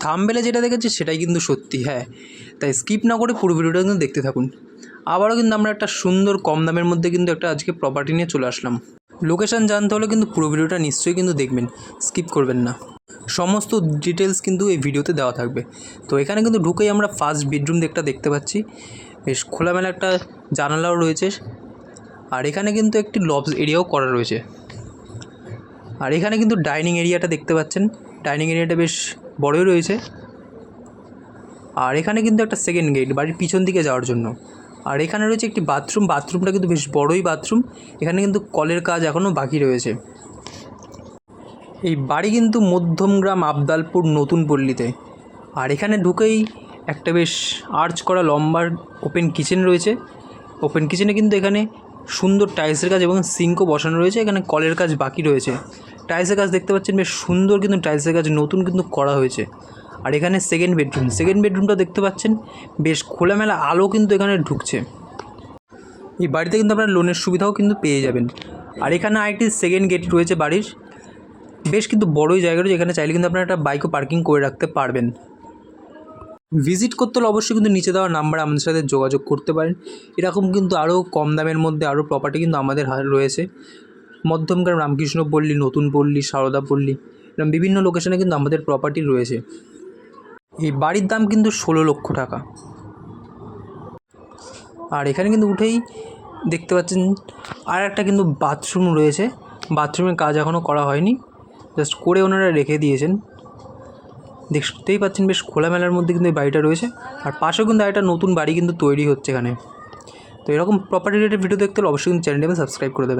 থাম্বনেলে যেটা দেখেছি সেটাই কিন্তু সত্যি, হ্যাঁ, তাই স্কিপ না করে পুরো ভিডিওটা কিন্তু দেখতে থাকুন। আবারও কিন্তু আমরা একটা সুন্দর কম দামের মধ্যে কিন্তু একটা আজকে প্রপার্টি নিয়ে চলে আসলাম। লোকেশান জানতে হলে কিন্তু পুরো ভিডিওটা নিশ্চয়ই কিন্তু দেখবেন, স্কিপ করবেন না। সমস্ত ডিটেলস কিন্তু এই ভিডিওতে দেওয়া থাকবে। তো এখানে কিন্তু ঢুকেই আমরা ফার্স্ট বেডরুম দেখতে পাচ্ছি। বেশ খোলামেলা একটা জানালাও রয়েছে, আর এখানে কিন্তু একটি লবস এরিয়াও করা রয়েছে। আর এখানে কিন্তু ডাইনিং এরিয়াটা দেখতে পাচ্ছেন, ডাইনিং এরিয়াটা বেশ বড়ই রয়েছে। আর এখানে কিন্তু একটা সেকেন্ড গেট বাড়ির পিছন দিকে যাওয়ার জন্য। আর এখানে রয়েছে একটি বাথরুম, বাথরুমটা কিন্তু বেশ বড়ই বাথরুম। এখানে কিন্তু কলের কাজ এখনও বাকি রয়েছে। এই বাড়ি কিন্তু মধ্যমগ্রাম আবদালপুর নতুন পল্লীতে। আর এখানে ঢুকেই একটা বেশ আর্চ করা লম্বার ওপেন কিচেন রয়েছে। ওপেন কিচেনে কিন্তু এখানে সুন্দর টাইলসের কাজ এবং সিঙ্কও বসানো রয়েছে। এখানে কলের কাজ বাকি রয়েছে। টাইলসের কাজ দেখতে পাচ্ছেন বেশ সুন্দর, কিন্তু টাইলসের কাজ নতুন কিন্তু করা হয়েছে। আর এখানে সেকেন্ড বেডরুমটা দেখতে পাচ্ছেন বেশ খোলামেলা আলো কিন্তু এখানে ঢুকছে। এই বাড়িতে কিন্তু আপনারা লোনের সুবিধাও কিন্তু পেয়ে যাবেন। আর এখানে আরেকটি সেকেন্ড গেট রয়েছে বাড়ির, বেশ কিন্তু বড়ই জায়গা রয়েছে। এখানে চাইলে কিন্তু আপনারা একটা বাইকও পার্কিং করে রাখতে পারবেন। ভিজিট করতে হলে অবশ্যই কিন্তু নিচে দেওয়া নাম্বারে আমাদের সাথে যোগাযোগ করতে পারেন। এরকম কিন্তু আরও কম দামের মধ্যে আরও প্রপার্টি কিন্তু আমাদের রয়েছে। মধ্যমগ্রাম, রামকৃষ্ণপল্লী, নতুন পল্লী, সারদাপল্লী, এরকম বিভিন্ন লোকেশনে কিন্তু আমাদের প্রপার্টি রয়েছে। এই বাড়ির দাম কিন্তু 16 লক্ষ টাকা। আর এখানে কিন্তু উঠেই দেখতে পাচ্ছেন আর একটা কিন্তু বাথরুম রয়েছে। বাথরুমের কাজ এখনও করা হয়নি, জাস্ট করে ওনারা রেখে দিয়েছেন। দেখতেই পাচ্ছেন বেশ খোলামেলার মধ্যে কিন্তু এই বাড়িটা রয়েছে। আর পাশেও কিন্তু একটা নতুন বাড়ি কিন্তু তৈরি হচ্ছে এখানে। তো এরকম প্রপার্টি রিলেটেড ভিডিও দেখতে হলে অবশ্যই কিন্তু চ্যানেলটি সাবস্ক্রাইব করে দেবেন।